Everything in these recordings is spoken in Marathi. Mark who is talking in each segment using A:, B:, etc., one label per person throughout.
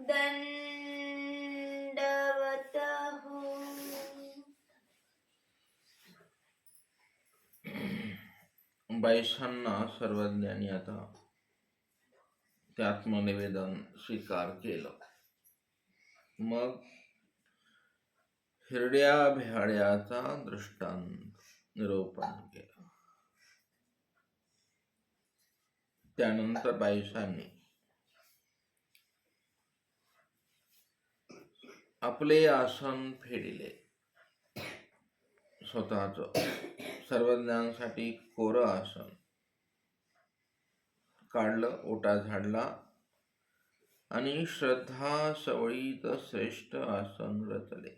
A: दंडवत हो.
B: बाईसांना सर्वज्ञानी आता ते आत्मनिवेदन स्वीकार केलं. मग हिरड्या भेड्याचा दृष्टांत निरूपण केला. त्यानंतर बाईसांनी आपले आसन फेडिले. स्वतःच सर्वज्ञांसाठी कोरं आसन काढलं, ओटा झाडला आणि श्रद्धा सवळीत श्रेष्ठ आसन रचले.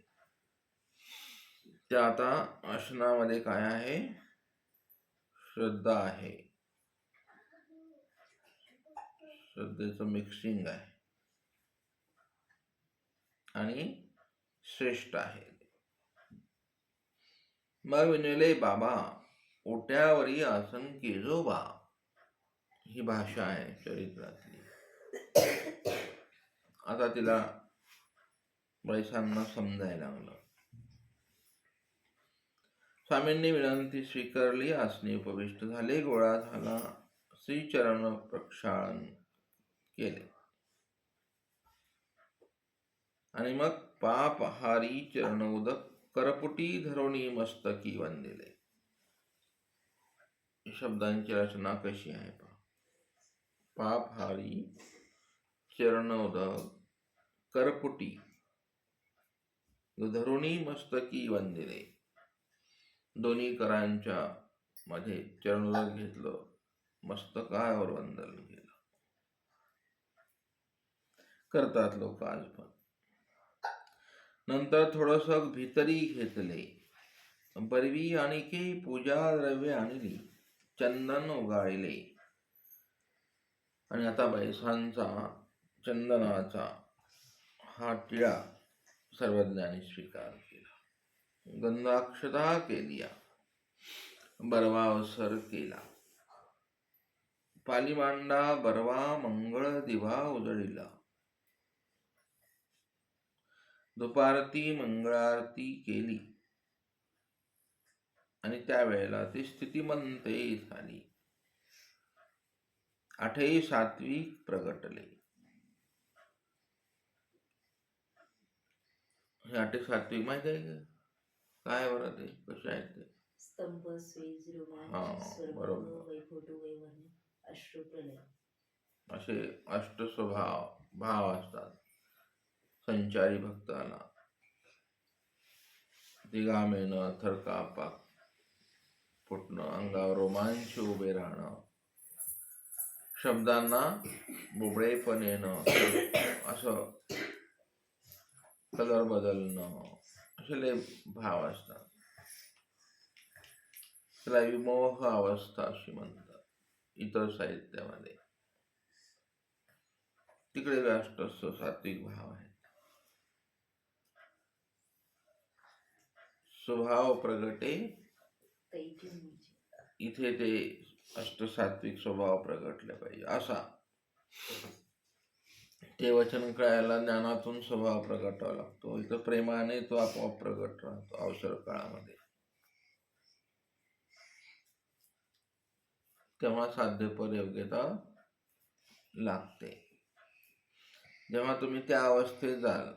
B: त्या आता आसनामध्ये काय आहे? श्रद्धा आहे, श्रद्धेचं मिक्सिंग आहे आणि श्रेष्ठ आहे. मग विनले बाबा ओट्यावरी आसन केजोबा, ही भाषा आहे चरित्रातली. आता तिला बाईसांना समजायला लागलं. स्वामींनी विनंती स्वीकारली. आसनी उपविष्ट झाले. गोळा झाला. श्रीचरण प्रक्षालन केले आणि मग पापहारी चरणोदक करपुटी धरोणी मस्तकी वंदिले. शब्दांची रचना कशी आहे पहा. पापहारी चरणोदक करपुटी धरुणी मस्तकी वंदिले. दोन्ही करांच्या मध्ये चरणोदक घेतलं, मस्तकावर वंदन केलं. करतात लोक आज पण. नंतर थोडस भितरी घेतले. बरवी आणिके पूजा द्रव्य आणली, चंदन उगाळले आणि आता बैसांचा चंदनाचा हा टिळा सर्वज्ञानी स्वीकार केला. गंधाक्षता केलिया, बरवावसर केला. पालीमांडा बरवा मंगळ दिवा उजळिला. दुपारती मंगळारती केली आणि त्यावेळेला ती स्थितिमंते झाली. आठही सात्विक प्रगटले. हे आठही सात्विक माहिती आहे का? काय बरं ते कसे आहेत ते?
A: स्तंभ, स्वेज, रोमांच,
B: बरोबर.
A: वैभोट, वैवर्ण, अश्रुप्रलय
B: असे अष्टस्वभाव भाव असतात संचारी भक्ताला. दिगामेनं थरकापाक फुटणं, अंगावर रोमांच उभे राहणं, शब्दांना बुबळेपण येणं, असं कलर बदलणं, असे लय भाव असतात. त्याला विमोह अवस्था अशी म्हणतात इतर साहित्यामध्ये. तिकडे राष्ट्र सात्विक भाव आहे. स्वभाव प्रगटे, इथे ते अष्टसात्विक स्वभाव प्रगटले पाहिजे असा. ते वचन कळायला ज्ञानातून स्वभाव प्रगटावा लागतो. इथं प्रेमाने तो आपोआप प्रगट राहतो अवसर काळामध्ये. तेव्हा साध्यपर योग्यता लागते. जेव्हा तुम्ही त्या अवस्थेत जाल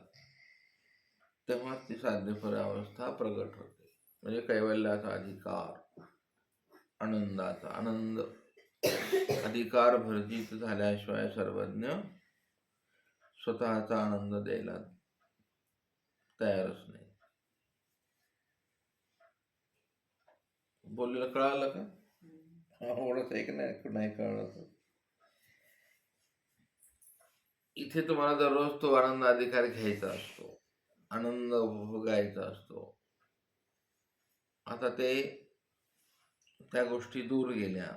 B: तेव्हा ती साध्यपर अवस्था प्रगट होते. म्हणजे कैवल्याचा अधिकार, आनंदाचा आनंद, अधिकार भर्जित झाल्याशिवाय सर्वज्ञ स्वतःचा आनंद द्यायला तयारच नाही. बोललेलं कळालं का? एवढंच एक नाही कळलं तर. इथे तुम्हाला दररोज तो आनंद अधिकार घ्यायचा असतो, आनंद भोगायचा असतो. आता ते त्या गोष्टी दूर गेल्या.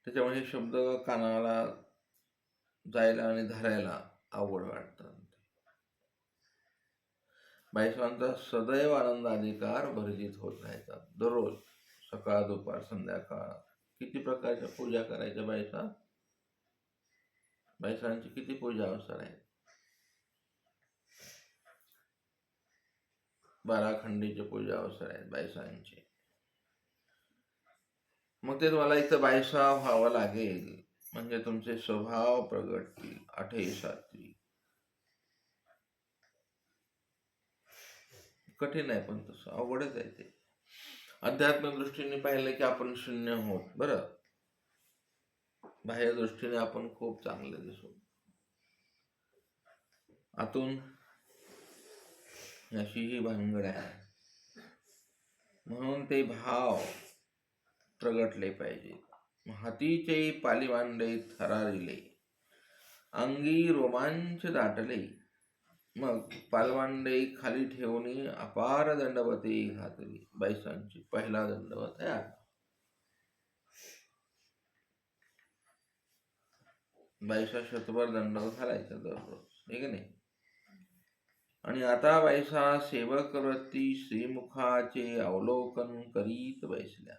B: त्याच्यामुळे हे शब्द कानाला जायला आणि धरायला अवघड वाटतात. बाईसांचा सदैव आनंद अधिकार भर्जित होत राहायचा. दररोज सकाळ दुपार संध्याकाळ किती प्रकारच्या पूजा करायच्या बाईसा? बाईसांची किती पूजा अवसर आहेत. 12 खंडीचे पूजा अवसर आहेत बाईसांचे. मग ते तुम्हाला इथं बाईसा व्हावं लागेल, म्हणजे तुमचे स्वभाव प्रगटतील. 8ही सात्विक कठीण आहे, पण तसं अवघडच आहे ते. अध्यात्म दृष्टीने पाहिलं की आपण शून्य आहोत बरं. बाह्य दृष्टीने आपण खूप चांगले दिसू, आतून अशी ही भानगड आहे. म्हणून ते भाव प्रगटले पाहिजे. हातीचे पालिवांडे थरारिले, अंगी रोमांच दाटले. मग पालवांडे खाली ठेवून अपार दंडवते घातली. बाईसांची पहिला दंडवत आहे आता. बाईसा शतभर दंडवत घालायचा दररोज, हे की नाही. आणि आता बाईसा सेवक वृत्ती श्रीमुखाचे अवलोकन करीत बैसल्या.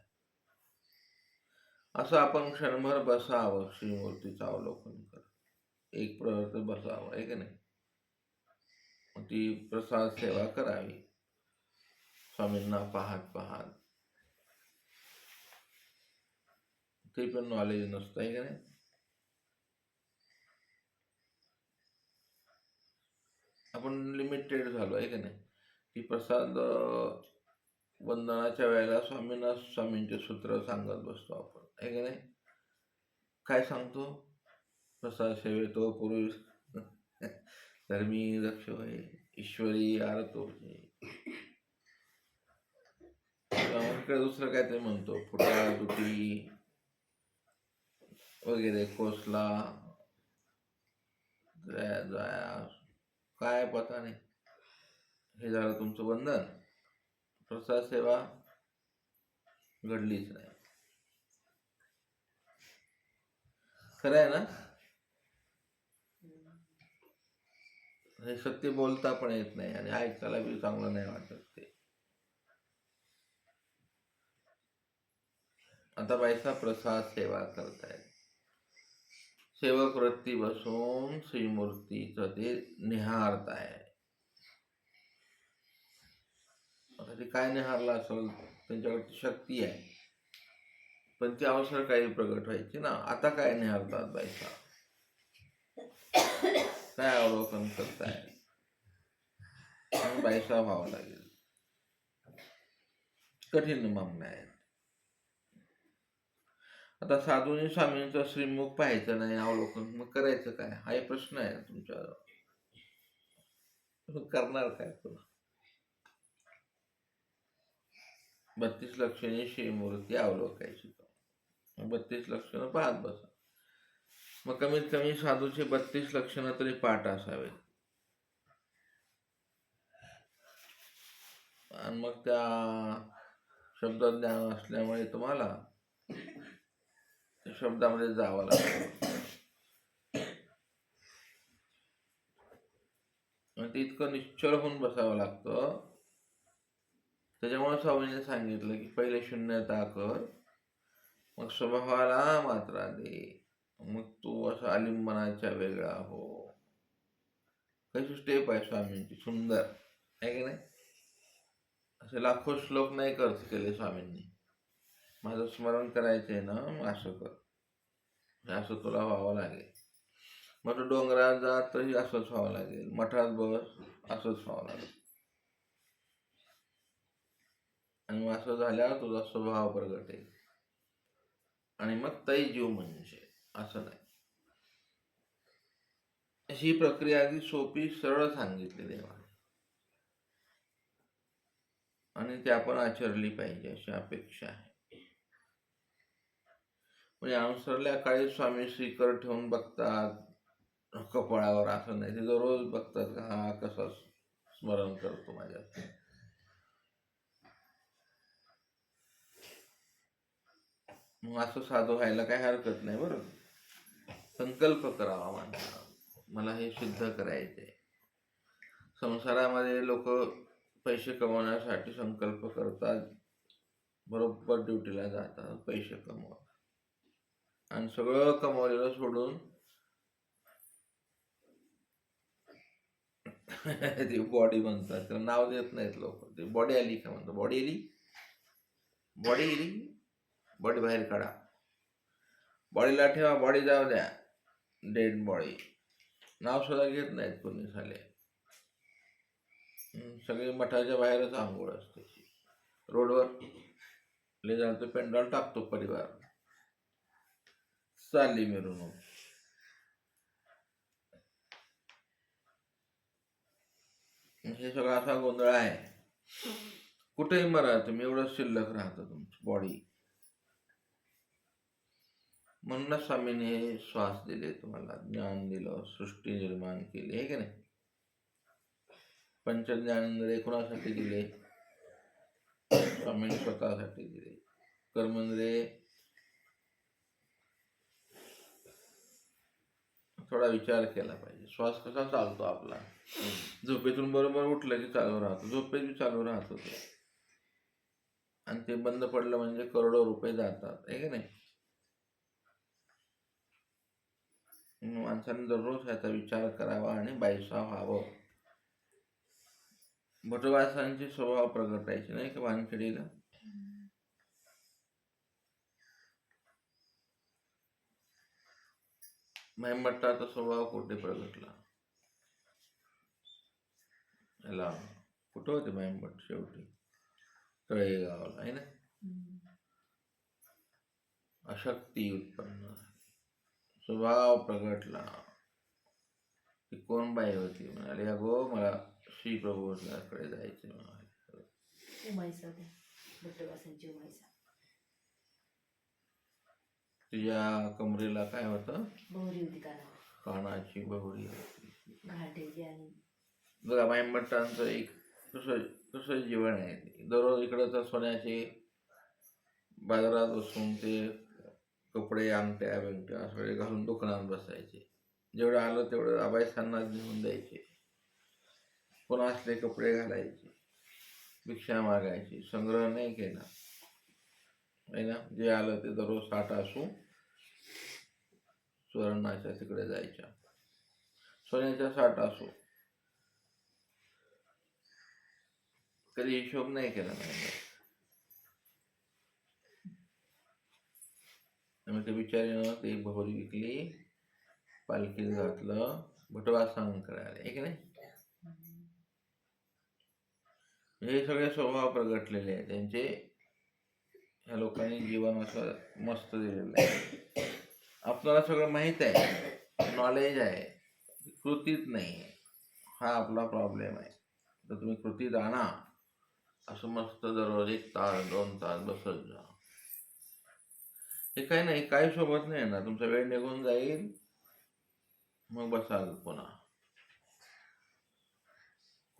B: असं आपण क्षणभर बसावं, श्रीमूर्तीचं अवलोकन कर, एक प्रहर बसावं, आहे की नाही. ती प्रसाद सेवा करावी स्वामींना पाहत पाहत. ते पण नॉलेज नसतं, आहे की नाही. आपण लिमिटेड झालो, आहे की नाही. ती प्रसाद वंदनाच्या वेळेला स्वामींना स्वामींचे सूत्र सांगत बसतो आपण, आहे की नाही. काय सांगतो? प्रसाद सेवेतो पुरुष धर्मी दक्ष होय, ईश्वरी आरतो. दुसरं काय ते म्हणतो, फुटा दुटी वगैरे, कोसला जाया, काय पता नाही. हे झालं तुमचं बंधन. प्रसाद सेवा घडलीच नाही. खरं आहे ना. हे सत्य बोलता पण येत नाही आणि ऐकायला बी चांगलं नाही वाटत ते. आता बाईसा प्रसाद सेवा करतायत. सेवक वृत्ती बसून श्रीमूर्तीचं ते निहारत आहे. आता ते काय निहारलं असेल, त्यांच्याकडे शक्ती आहे, पण ती अवसर काही प्रगट व्हायची ना. आता काय निहारतात बाईसा, काय अवलोकन करताय, बाईसा व्हावं लागेल. कठीण मागणं आहे. आता साधूंनी स्वामींचं श्रीमुख पाहायचं नाही, अवलोकन मग करायचं काय, हा एक प्रश्न आहे तुमच्या. करणार काय तुला. 32 लक्षणे श्रीमूर्ती अवलोकायची. 32 लक्षणं पाहत बसा. मग कमीत कमी साधूचे 32 लक्षणं तरी पाठ असावे. आणि मग त्या शब्दज्ञान असल्यामुळे तुम्हाला शब्दामध्ये जावं लागतं. ते इतकं निश्चल होऊन बसावं लागतं. त्याच्यामुळे स्वामींनी सांगितलं की पहिले शून्यता कर, मग स्वभावाला मात्रा दे, मग तू असा आलिंबनाच्या वेगळा हो. कशी स्टेप आहे स्वामींची, सुंदर आहे की नाही. असे लाखो श्लोक नाही खर्च केले स्वामींनी. माझं स्मरण करायचंय ना, मग असं कर, असं तुला व्हावं लागेल. मग तू डोंगरात जा तरी असंच व्हावं लागेल, मठात बस असंच व्हावं लागेल. आणि मग असं झाल्यावर तुझा स्वभाव प्रगट आहे. आणि मग तै जीव म्हणजे असं नाही. अशी प्रक्रिया अगदी सोपी सरळ सांगितली देवाने, आणि ती आपण आचरली पाहिजे अशी अपेक्षा आहे. म्हणजे अनुसरल्या काळी स्वामी श्रीकर ठेवून बघतात कपाळावर, असं नाही. ते दररोज बघतात का हा कसं स्मरण करतो माझ्या. मग असं साधू व्हायला काही हरकत नाही बरं. संकल्प करावा माणसाला, मला हे सिद्ध करायचे. संसारामध्ये लोक पैसे कमवण्यासाठी संकल्प करतात, बरोबर ड्युटीला जातात, पैसे कमवतात, आणि सगळं कमवलेलं सोडून ती बॉडी म्हणतात, त्याला नाव देत नाहीत लोक. ती बॉडी आली का म्हणतात, बॉडी आली, बॉडी आली, बॉडी बाहेर काढा, बॉडीला ठेवा, बॉडी जाऊ द्या, डेड बॉडी. नाव सुद्धा घेत नाहीत कोणी झाले. सगळे मठाच्या बाहेरच आंघोळ असते. रोडवर ले जातो, पेंडॉल टाकतो परिवार, चालली मिरवणूक. हे सगळं असा गोंधळ आहे. कुठेही मरा तुम्ही, एवढं शिल्लक राहतं तुमची बॉडी. म्हणूनच स्वामीने हे श्वास दिले तुम्हाला, ज्ञान दिलं, सृष्टी निर्माण केली, आहे की नाही. पंचज्ञानेंद्रिय कोणासाठी दिले? स्वामीने स्वतःसाठी दिले. कर्मेंद्रिय थोडा विचार केला पाहिजे, श्वास कसा चालतो आपला. झोपेतून बरोबर उठलं की चालू राहतो, झोपेत बी चालू राहतो ते, आणि ते बंद पडलं म्हणजे करोडो रुपये जातात, आहे की नाही. माणसाने दररोज ह्याचा विचार करावा आणि बायसा व्हावं. भटवासांचे स्वभाव प्रगटायचे नाही का वानखेडीला. महिमट्टाचा स्वभाव कुठे प्रगटला? याला कुठं होते महिमट? शेवटी तळेगावला, आहे ना. अशक्ती उत्पन्न, स्वभाव प्रगटला. ती कोण बाई होती? म्हणाले, अगो मला श्री प्रभूकडे जायचे.
A: उमाईसा ते भट्टवासांची उमाईसा.
B: तुझ्या कमरेला काय होतं?
A: बहुरी होती
B: कानाची बहुरी होती.
A: घाटेची. आणि
B: बघा मायमट्टांचं एक कसं जीवन आहे. दररोज इकडं तर सोन्याचे बाजारात बसून ते कपडे, अंगठ्या बिंगट्या सगळे घालून दुकानात बसायचे. जेवढं आलं तेवढं आबाईसांना घेऊन द्यायचे. कोण असले कपडे घालायचे, भिक्षा मागायची. संग्रह नाही केला, आहे ना. जे आलं ते दररोज साठ असू सुवर्णाच्या तिकडे जायच्या, सोन्याच्या साठ असू. कधी हिशोब नाही केला नाही. ते बिचारीनं ते बहुरी विकली, पालखीत घातलं, भटवासन करायला, आहे की नाही. हे सगळे स्वभाव प्रगटलेले आहे त्यांचे. ह्या लोकांनी जीवन असं मस्त दिलेलं आहे. आपल्याला सगळं माहीत आहे, नॉलेज आहे, कृतीत नाही. हा आपला प्रॉब्लेम आहे. तर तुम्ही कृतीत आणा. असं मस्त दररोज 1 तास 2 तास बसत जा. हे काही नाही, काही सोबत नाही येणार. तुमचा वेळ निघून जाईल, मग बसाल पुन्हा.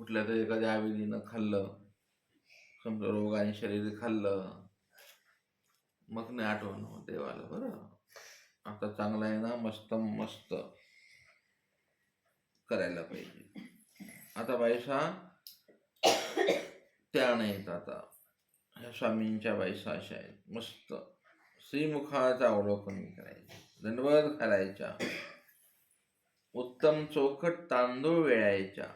B: कुठल्या तरी एखाद्या आविलीनं खाल्लं, समजा रोगाने शरीर खाल्लं, मग नाही आठवण देवाला, बरं आता चांगला आहे ना, मस्त मस्त करायला पाहिजे. आता बायसा त्या नाहीत. आता ह्या स्वामींच्या बायसा अशा आहेत, मस्त श्रीमुखाचं अवलोकन करायचं, दंडवत घालायच्या, उत्तम चोखट तांदूळ वेळायच्या,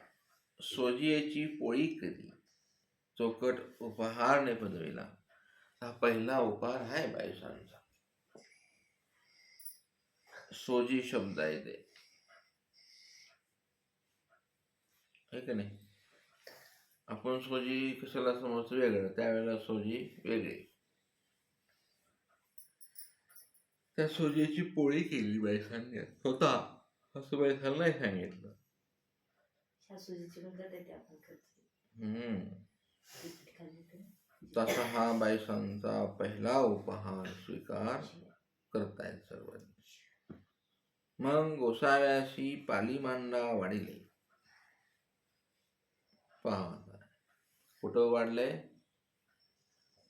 B: सोजियेची पोळी करी, चोखट उपहारने पदवीला. हा पहिला उपहार आहे बायसांचा. सोजी शब्द आहे ते, आहे का नाही. आपण सोजी कशाला समजतो वेगळं, त्यावेळेला सोजी वेगळी. त्या सोजीची पोळी केली बायसांनी स्वतः, असं बायसांना नाही सांगितलं. तसा हा बायसांचा पहिला उपहार स्वीकार करतायत सर्वांनी. मग गोसाव्याशी पाली मांडा वाढिले. पहा कुठं वाढले?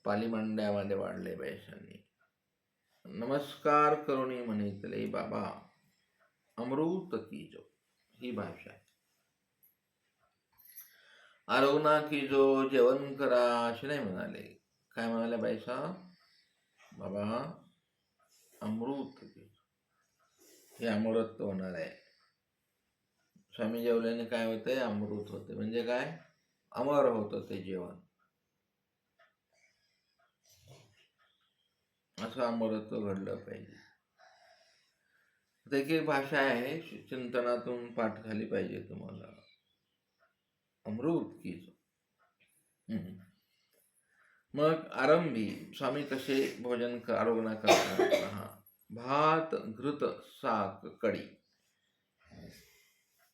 B: पाली मांड्यामध्ये वाढले बायसांनी. नमस्कार करुणी म्हणितले बाबा अमृत की जो, ही भाषा. आरोग्ना की जो, जेवण करा असे नाही म्हणाले. काय म्हणाले बायसा? बाबा अमृत की, हे अमृत होणार आहे. स्वामी जेवल्याने काय होतंय? अमृत होते. म्हणजे काय? अमर होतं ते जेवण. असं अमरत्व घडलं पाहिजे. त्याची एक भाषा आहे, चिंतनातून पाठ झाली पाहिजे तुम्हाला. अमृत की मग आरंभी स्वामी कसे भोजन आरोग्य करतात? हा, भात घृत साक कडी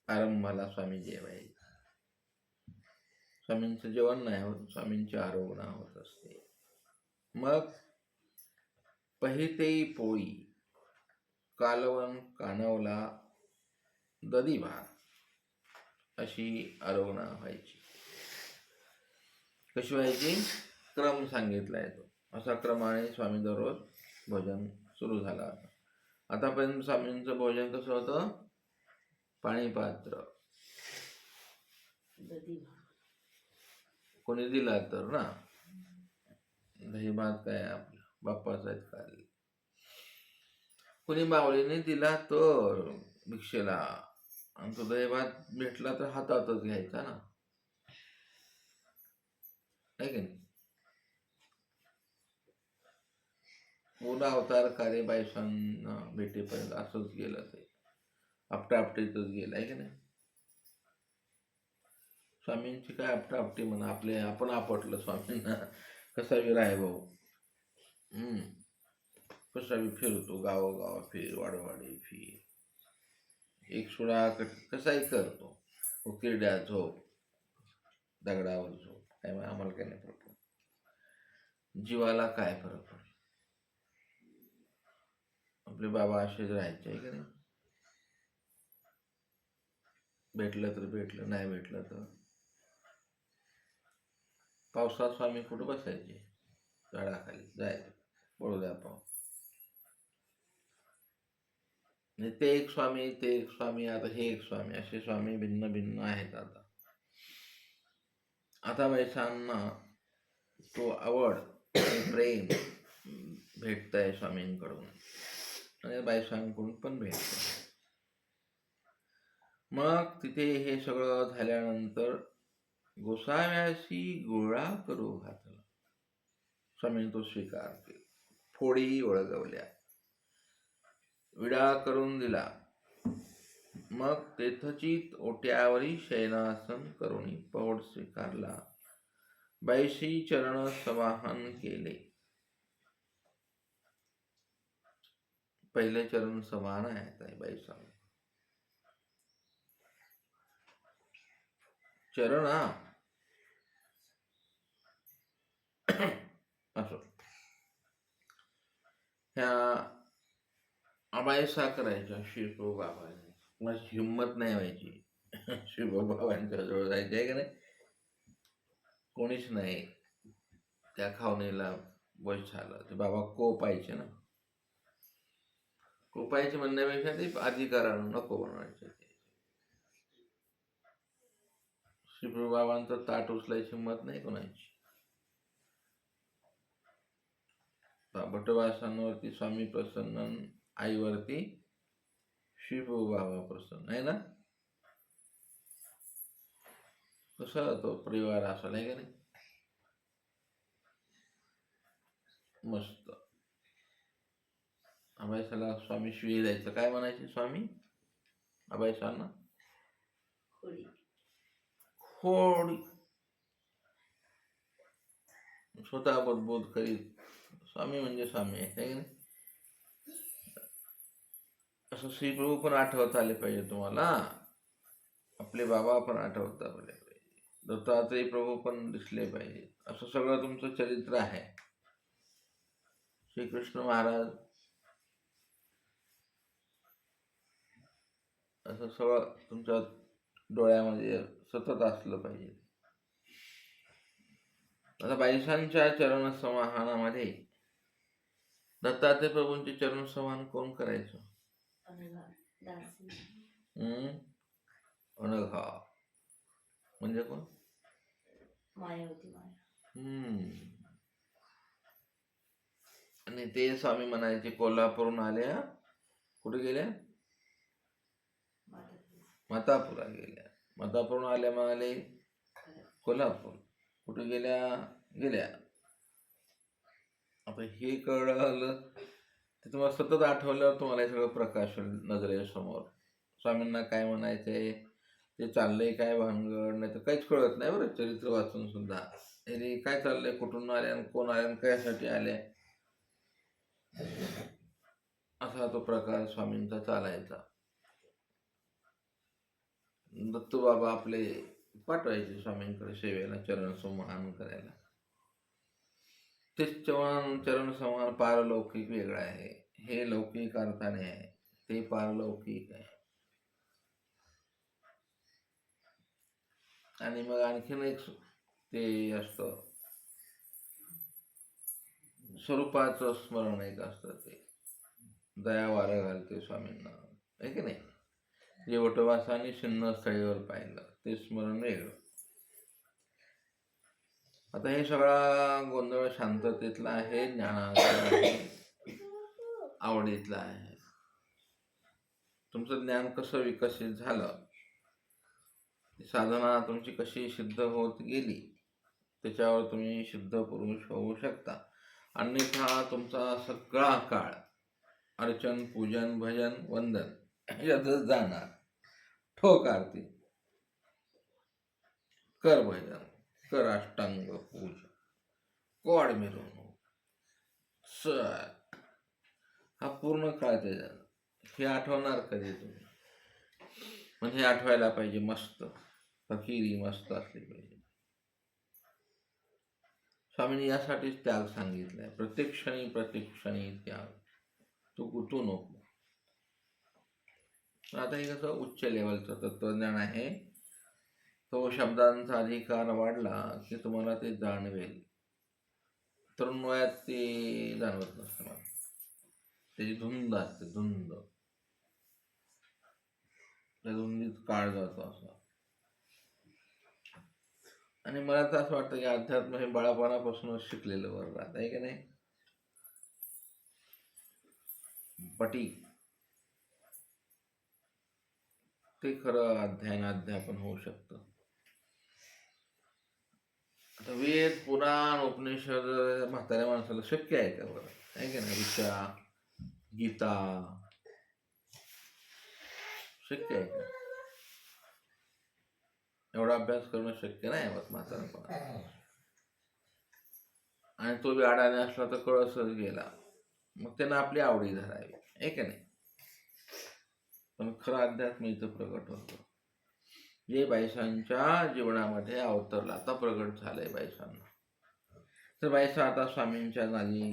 B: आरंभाला स्वामी जेवायचे. स्वामींचं जेवण नाही होत, स्वामींची आरोग्य होत असते. मग पहितेई पोळी, कालवण कानवला, दधी भात अशी आरोग्य व्हायची. कशी व्हायची? क्रम सांगितला आहे तो. असा क्रमाने स्वामी दररोज भोजन सुरू झाला होता. आतापर्यंत स्वामींचं भोजन कसं होतं? पाणी पात्र, कोणी दिला तर ना. दही भात काय आपला बाप्पाचा काल, कोणी माऊलीने दिला तर भिक्षेला, आणि तो दही भात भेटला तर हातातच घ्यायचा ना, आहे की नाही? पूर्ण अवतार कार्य बायसांना भेटेपर्यंत असंच गेलं, ते आपटापटीतच गेलं, आहे की नाही? स्वामींची काय आपटापटी म्हणा, आपले आपण आपटलं स्वामींना. कसा विराय भाऊ, कसा बी फिरतो, गावोगाव फिर, वाडवाडी फिर, एक सुडा कसाही करतो, उकिरड्या झोप, दगडावर झोप, काय आम्हाला काय नाही फरक. जीवाला काय फरक पडतो? आपले बाबा असेच राहायचे, आहे की नाही? भेटलं तर भेटलं, नाही भेटलं तर पावसात स्वामी कुठं बसायचे? झाडाखाली जायचं, पळू द्या पाऊस. ते एक स्वामी, ते एक स्वामी, आता हे एक स्वामी, असे स्वामी भिन्न भिन्न आहेत. आता वैसांना तो आवड प्रेम भेटतंय स्वामींकडून, आणि बायसांकडून पण भेटतंय. मग तिथे हे सगळं झाल्यानंतर गोसाव्याशी गोळा करू घातला. स्वामींनी तो स्वीकार केला. फोडी ओळगवल्या, विडा करून दिला. मग तेथचित ओट्यावरी शयनासन करुणी पौड स्वीकारला. बाईशी चरण समाहन केले. पहिले चरण समान आहे बाईसा, चरण असो. ह्या अबायसा करायच्या शिवप्रभू बाबांनी. माझी हिंमत नाही व्हायची शिवप्रभू बाबांच्या जवळ जायची, आहे का नाही? कोणीच नाही. त्या खावणीला वश झालं. ते बाबा कोपायचे ना, कोपायचे म्हणण्यापेक्षा ते अधिकारानं नको बनवायचे. शिवप्रभू बाबांचं ताट उचलायची हिंमत नाही कोणाची. भटवासांवरती स्वामी प्रसन्न, आईवरती शिवप्रभू बाबा प्रसन्न, आहे ना? कसा तो परिवार असा, नाही का नाही? मस्त. अभयसाला स्वामी शिवी द्यायचं. काय म्हणायचे स्वामी अभयसांना? खोडी. स्वतः बोध करीत स्वामी म्हणजे स्वामी आहे, है? असं श्रीप्रभू पण आठवत आले पाहिजे तुम्हाला. आपले बाबा पण आठवत आले पाहिजे. दत्तात्रय प्रभू पण दिसले पाहिजे. असं सगळं तुमचं चरित्र आहे. श्रीकृष्ण महाराज असं सगळं तुमच्या डोळ्यामध्ये सतत असलं पाहिजे. आता बाईसांच्या चरण समाहानामध्ये दत्तात्रय प्रभूंचे चरण समाहान कोण करायचं? अनघा म्हणजे कोण?
A: मायावती माया.
B: आणि ते स्वामी म्हणायचे कोल्हापूरहून आल्या, कुठे गेल्या? मतापुरा गेल्या. मतापुरून आल्या मग आले कोल्हापूर. कुठे गेल्या? गेल्या. आता हे कळलं ते तुम्हाला सतत आठवल्यावर तुम्हाला हे सगळं प्रकाश नजरेसमोर. स्वामींना काय म्हणायचंय, ते चाललंय काय भानगड, नाही तर काहीच कळत नाही बरं चरित्र वाचून सुद्धा. अरे काय चाललंय, कुठून आल्या, कोण आल्या, कशासाठी आल्या, असा तो प्रकार स्वामींचा चालायचा. दत्तूबाबा आपले पाठवायचे स्वामींकडे सेवेला चरणसंवाहन करायला. तेच चरणसंवाहन पारलौकिक वेगळं आहे. हे लौकिक अर्थाने आहे, ते पारलौकिक आहे. आणि मग आणखीन एक ते असतं स्वरूपाचं स्मरण एक असतं, ते दया वारं घालते स्वामींना, आहे की नाही. जे वटवासाने शिन्न स्थळीवर पाहिलं ते स्मरण वेगळं. आता हे सगळा गोंधळ शांततेतला आहे, ज्ञानाचा आहे, आवडीतला आहे. तुमचं ज्ञान कसं विकसित झालं, साधना तुमची कशी सिद्ध होत गेली, त्याच्यावर तुम्ही सिद्ध पुरुष होऊ शकता. अन्यथा तुमचा सगळा काळ अर्चन, पूजन, भजन, वंदन यातच जाणार. ठोक आरती, कर भजन, कर अष्टांग पूजा, कोड मिरवणूक, हा पूर्ण काळ ते जाणार. हे आठवणार कधी तुम्ही? म्हणजे आठवायला पाहिजे मस्त फकीरी मस्त असली पाहिजे. स्वामींनी यासाठीच त्याग सांगितलाय. प्रत्येक क्षणी त्याग. तू गुतू नको. आता हे कसं उच्च लेवलचं तत्वज्ञान आहे. तो शब्दांचा अधिकार वाढला की तुम्हाला ते जाणवेल. तरुण वयात ते जाणवत नसतं मला. त्याची धुंद असते, धुंद. त्या धुंदीत काळ जातो असा. आणि मला तर असं वाटतं की अध्यात्म हे बाळापणापासूनच शिकलेलं बरं राहत आहे की नाही. पटी ते खरं अध्यापन होऊ शकतं. आता वेद, पुराण, उपनिषद म्हाताऱ्या माणसाला शक्य आहे का बरं, आहे की नाही. ऋचा, गीता शक्य आहे का? एवढा अभ्यास करणं शक्य नाही होत म्हातारपणा. आणि तो बी अडाणी असला तर कळसच गेला. मग त्यांना आपली आवडी धरावी, आहे की नाही. पण खरं अध्यात्म इथं प्रगट होतं, जे बाईसांच्या जीवनामध्ये अवतरला, आता प्रगट झालंय बाईसांना. तर बाईसा आता स्वामींच्या नादी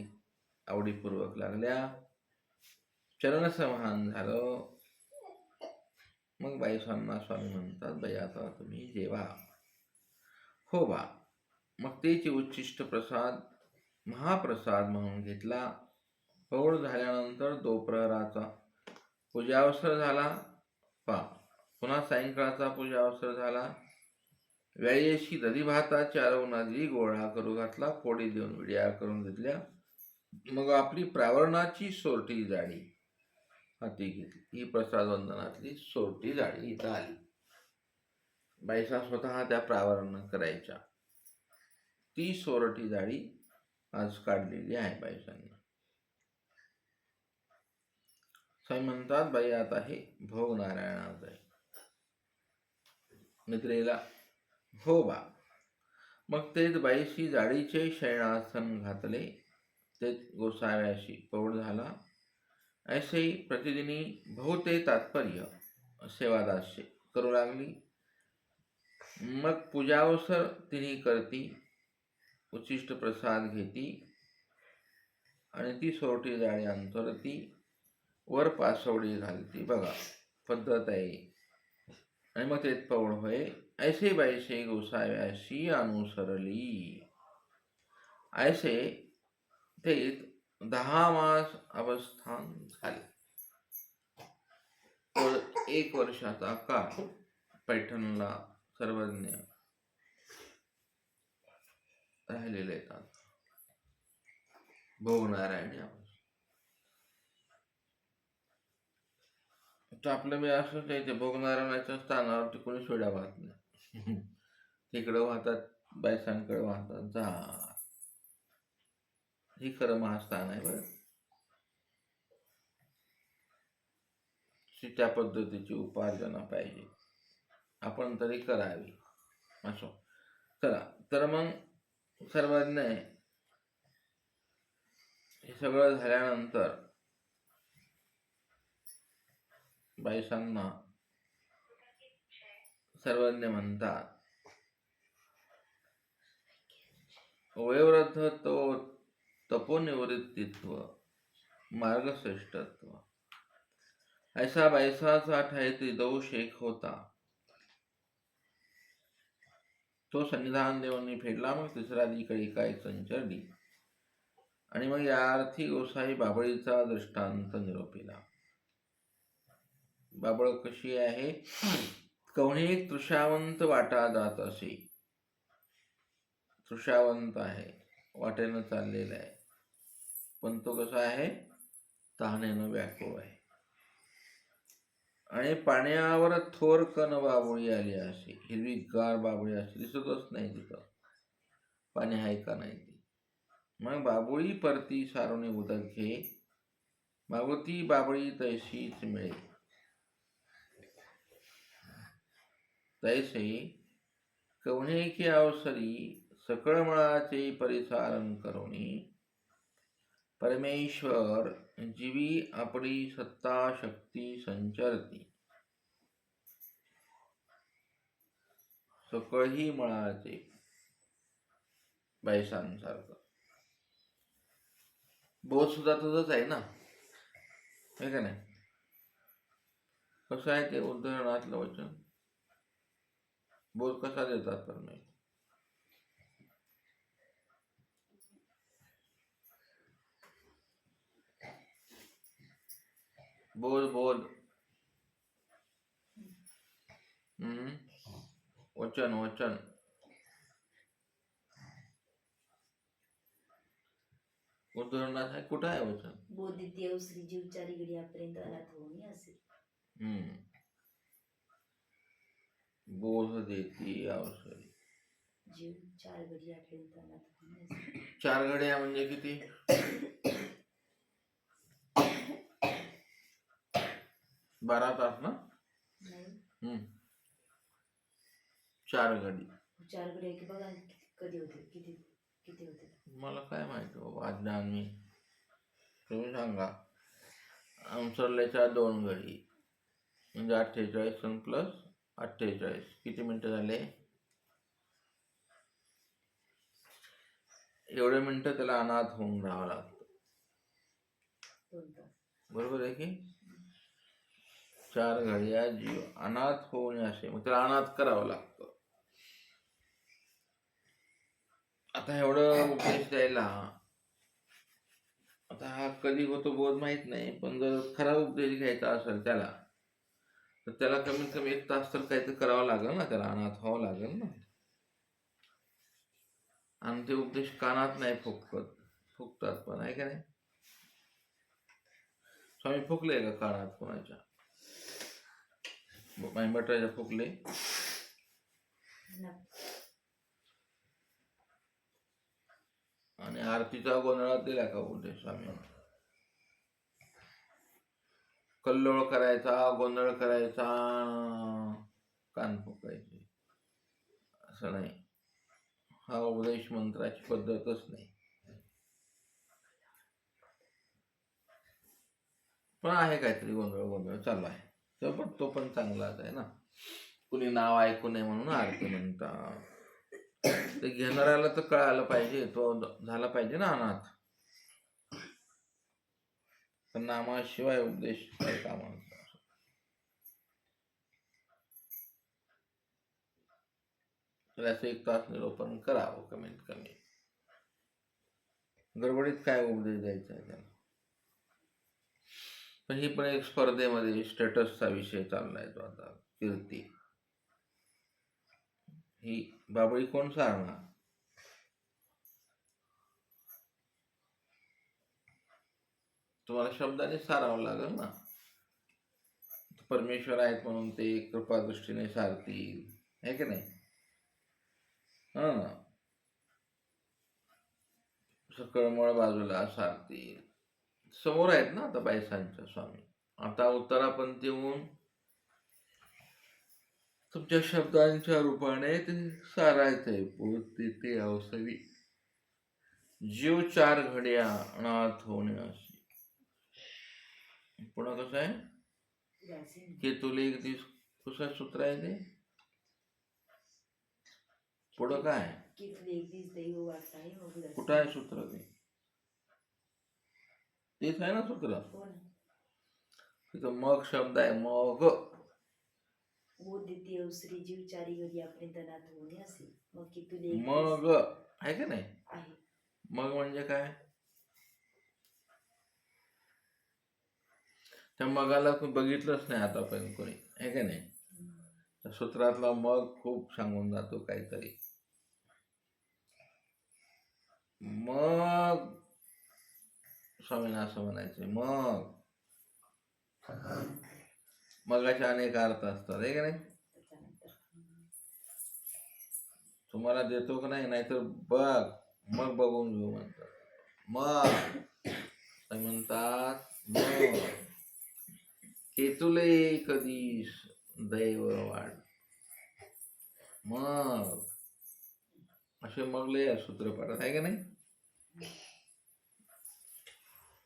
B: आवडीपूर्वक लागल्या, चरणसंवाहन झालं. मग बाईसांना स्वामी म्हणतात, बाई आता तुम्ही जेवा. हो बा. मग तेच उच्चिष्ट प्रसाद महाप्रसाद म्हणून घेतला. पौळ झाल्यानंतर दोप्रहराचा पूजावसर झाला. पुन्हा सायंकाळचा पूजावसर झाला. वेळेशी दधी भाताची आरवणादी गोळा करू घातला. फोडी देऊन विड्या करून घेतल्या. मग आपली प्रावरणाची सोरटी जाडी हाती घेतली. ही प्रसाद वंदनातली सोरटी जाडी इथं आली. बाईसा स्वतः त्या प्रावरण करायच्या. ती सोरटी जाडी आज काढलेली आहे बाईसांनी. स्वामी म्हणतात, बाई आता हे भोग नारायणाचं आहे, निद्रेला हो बा. मग तेच बाईशी जाडीचे शयनासन घातले. तेच गोसाव्याशी पौढ झाला. ऐसे प्रतिदिनी बहुते तात्पर्य सेवादास्य करू लागली. मग पूजावसर तिने करती, उच्चिष्ट प्रसाद घेती आणि ती सोरटी जाळी अंतरती, वर पासवडी घालती. बघा पद्धत आहे. आणि मग तेच पौढ होय. ऐसे बाईसे गोसाव्याशी अनुसरली. ऐसे तेच 10 मास अवस्थान झाले. 1 वर्षाचा काळ पैठणला सर्वज्ञ राहिलेले येतात. भोग नारायणी अवस्था. तर आपलं मी असंच आहे, ते भोगनारायणाच्या स्थानावरती कोणी सोड्या वाहत नाही. तिकडं वाहतात, बायसांकडे वाहतात, जा. ही खरं महास्थान आहे बरं. त्या पद्धतीची उपार्जना पाहिजे, आपण तरी करावी. असो, चला. तर मग सर्वज्ञ हे सगळं झाल्यानंतर बाईसांना सर्वज्ञ म्हणतात, वयोवृद्ध तो तपोनिवृत्तित्व मार्गश्रेष्ठत्व, ऐसा बाईसाचा ठायती दोष एक होता. तो संविधान देवांनी फेडला. मग तिसरा दिकळी काय संचरली. आणि मग या अर्थी गोसाई बाबळीचा दृष्टांत निरोपीला. बाबळ कशी आहे, कवणी एक तृषावंत वाटा जात असे. तृषावंत आहे, वाटेनं चाललेला आहे, पण तो कसा आहे, तहानेनं व्याकुळ आहे. आणि पाण्यावर थोर कन बाबळी आली असे. हिरवीगार बाबळी अशी दिसतच नाही तिथं, पाणी आहे का नाही ती. मग बाबुळी परती सारुणी उदक घे, मागुती बाबळी तैशीच मिळे. तैसे कवणे की अवसरी सकळ मळाचे परिसारण करोनी, परमेश्वर जीवी आपली सत्ता शक्ती संचरती. सकळही मळाचे, बाईसांसारखं. बोध सुद्धा तसंच आहे ना, आहे का नाही. कसं आहे ते उदाहरणातलं वचन, बोध कसा देतात परमेश्वर. बोध बोध वचन वचन. उदाहरणात आहे, कुठं आहे वचन.
A: बोधिदेव श्री जीव चारी घडियापर्यंत अनाथ होऊन असे.
B: बोध देती अवसरी.
A: जीव 4 घडियापर्यंत अनाथ होऊन असे.
B: 4 घड्या म्हणजे किती. 12 तास ना.
A: नाही,
B: 4 घडी.
A: 4 घडिया की बघा कधी होते, किती किती होते.
B: मला काय माहिती बाबा, अज्ञान मी. तुम्ही सांगा. आमसरल्याच्या 2 घडी म्हणजे 48 प्लस 48 किती मिनिटं झाले. एवढे मिनिटं त्याला अनाथ होऊन राहावं लागतं.
A: 2 तास
B: बरोबर आहे की. 4 घडिया जीव अनाथ होऊन असे, मग त्याला अनाथ करावं लागतं. आता एवढं उपदेश द्यायला, आता हा कधी होतो बोध माहित नाही, पण जर खरा उपदेश घ्यायचा असेल त्याला, तर त्याला कमीत कमी 1 तास तर काहीतरी करावं लागेल ना, त्याला अनाथ व्हावं लागेल ना. आणि ते उपदेश कानात नाही फुकतात पण, आहे का नाही. स्वामी फुकले का कानात कोणाच्या. भटाच्या फुकले. आणि आरतीचा गोंधळात दिला का उपदेश स्वामी. कल्लोळ करायचा, गोंधळ करायचा, कान फुकायचे, असं नाही. हा उपदेश मंत्राची पद्धतच नाही. पण आहे काहीतरी गोंधळ चालू आहे, तो पण चांगलाच आहे ना. कुणी नाव ऐकू नये म्हणून आरती म्हणतात. ते घेणाऱ्याला तर कळायला पाहिजे, तो झाला पाहिजे ना अनाथ. तर नामाशिवाय उपदेश काय कामाचा. तर असं 1 तास निरूपण करावं कमीत कमी. गडबडीत काय उपदेश द्यायचा आहे त्याला. पण ही पण एक स्पर्धेमध्ये स्टेटसचा विषय चाललाय तो आता. कीर्ती ही बाबळी कोण सारणार. तुम्हाला शब्दाने सारावं लागेल ना. परमेश्वर आहेत म्हणून ते कृपादृष्टीने सारतील, आहे की नाही? हा, सकळमळ बाजूला सारतील. समोर आहेत ना आता बायसांच्या स्वामी. आता उत्तरापंथी येऊन तुमच्या शब्दांच्या रूपाने ते सारायचंय. पोचते ते अवसरी जीव 4 घड्या अनाथ होण्यासी. पुन्हा कसं आहे की तुला एक दिवस कसं सूत्र आहे ते पुढं काय कुठं आहे सूत्र ते? तेच आहे ना सूत्र. तिथं मग शब्द आहे मग. मग आहे का नाही? मग म्हणजे काय? त्या मगाला कोणी बघितलंच नाही आतापर्यंत कोणी, आहे का नाही? त्या सूत्रातला मग खूप सांगून जातो काहीतरी. मग स्वामींना असं म्हणायचं मग. मगाचे अनेक अर्थ असतात, आहे का नाही? तुम्हाला देतो का नाही, नाहीतर बघ मग बघून घेऊ म्हणतात. मग म्हणतात मग केतुले कधीस दैव वाढ. मग असे मगले सूत्रपाठात, आहे का नाही?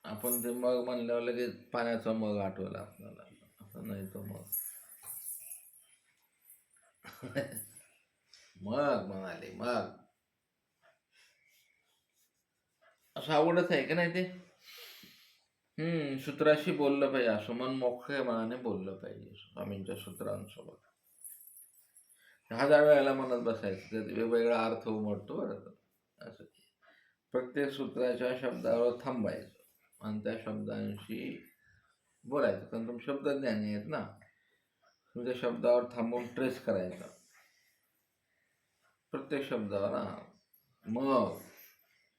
B: आपण ते मग म्हणल्यावर लगेच पाण्याचा मग आठवला आपल्याला, असं नाही तो मग. मग म्हणाले मग असं आवडत आहे का नाही ते? सूत्राशी बोललं पाहिजे, असं मन मोकळ्या मनाने बोललं पाहिजे स्वामींच्या सूत्रांसोबत. 1000 वेळेला म्हणत बसायचं, वेगवेगळा अर्थ उमटतो बरं. असं प्रत्येक सूत्राच्या शब्दावर थांबायचं आणि त्या शब्दांशी बोलायचं. कारण तुम्ही शब्दज्ञानी आहेत ना, तुमच्या शब्दावर थांबून ट्रेस करायचा प्रत्येक शब्दावर. मग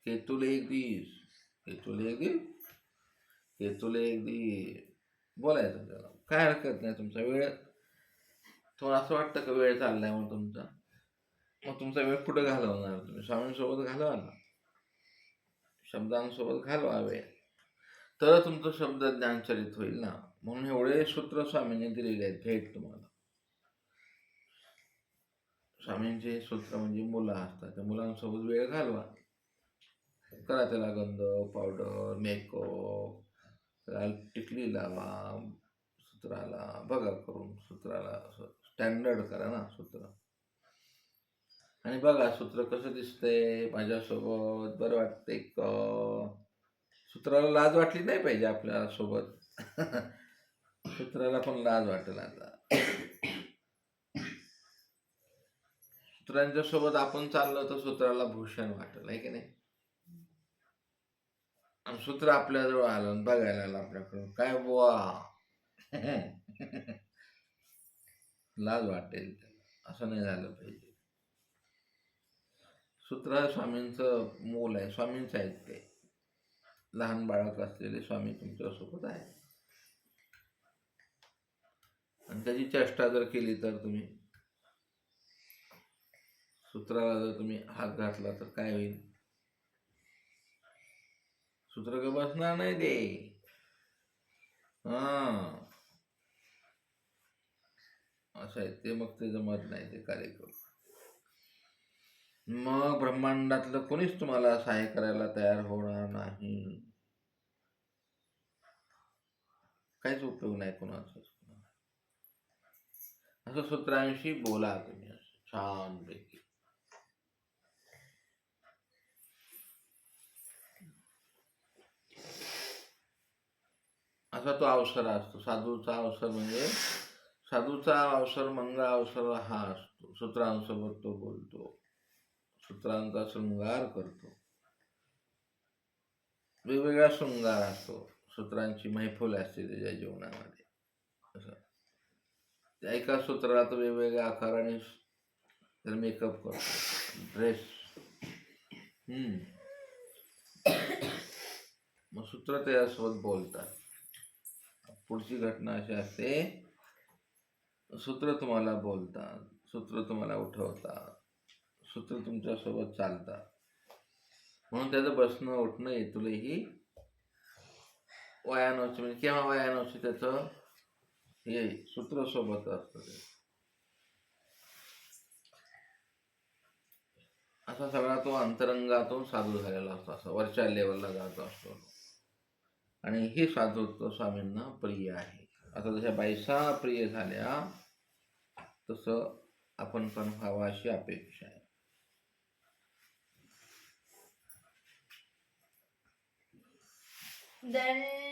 B: केतुले एक दिस, केतुले एक दिस, केतुले एक दिस बोलायचं त्याला. काय हरकत नाही. तुमचा वेळ, तुम्हाला असं वाटतं का वेळ चाललाय म्हणून तुमचा, मग तुमचा वेळ कुठं घालवणार तुम्ही? स्वामींसोबत घालवा ना, शब्दांसोबत घालवा वेळ, तर तुमचं शब्द ज्ञानचरित होईल ना. म्हणून एवढे सूत्र स्वामींनी दिलेले आहेत भेट तुम्हाला. स्वामींचे सूत्र म्हणजे मुलं असतात, त्या मुलांसोबत वेळ घालवा. करा त्याला गंध, पावडर, मेकअप, त्याला टिकली लावा सूत्राला, बघा करून सूत्राला स्टँडर्ड करा ना सूत्र. आणि बघा सूत्र कसं दिसतंय माझ्यासोबत, बरं वाटतंय का? सूत्राला लाज वाटली नाही पाहिजे आपल्या सोबत. सूत्राला पण लाज वाटेल आता. सूत्रांच्या सोबत आपण चाललो तर सूत्राला भूषण वाटेल, आहे की नाही? आणि सूत्र आपल्याजवळ आलं, बघायला आलं आपल्याकडून, काय बुवा लाज वाटेल. असं नाही झालं पाहिजे. सूत्र स्वामींचं मूल आहे, स्वामींचं आहेत ते. लहान बाळक असलेले स्वामी तुमच्यासोबत आहे, आणि त्याची चेष्टा जर केली तर तुम्ही, सूत्राला जर तुम्ही हात घातला तर काय होईल? सूत्र का बसणार नाही ते. असं आहे ते. मग ते जमत नाही ते कार्य करू. मग ब्रह्मांडातलं कोणीच तुम्हाला सहाय्य करायला तयार होणार नाही. काहीच उपयोग नाही कोणाचा. असं सूत्रांशी बोला तुम्ही छानपैकी. असा तो अवसर असतो साधूचा अवसर. म्हणजे साधूचा अवसर, मंगळ अवसर हा असतो. सूत्रांसोबत तो बोलतो, सूत्रांचा शृंगार करतो. वेगवेगळा शृंगार असतो, सूत्रांची मैफल असते त्याच्या जीवनामध्ये. असं त्या एका सूत्राला तो वेगवेगळ्या आकाराने मेकअप करतो, ड्रेस. मग सूत्र त्याच्यासोबत बोलतात. पुढची घटना अशी असते सूत्र तुम्हाला बोलतात, सूत्र तुम्हाला उठवतात, सूत्र तुमच्यासोबत चालतात. म्हणून त्याचं बसणं उठणं इथलंही वयानुसार, म्हणजे केव्हा वयानुसार त्याचं हे सूत्र सोबत असतं ते. असा सगळा तो अंतरंगातून साधू झालेला असतो, असा वरच्या लेवलला जात असतो. आणि हे साधुत्व स्वामींना प्रिय आहे. आता जशा बाईसा प्रिय झाल्या तसं आपण पण व्हावं अशी अपेक्षा आहे.
A: दंड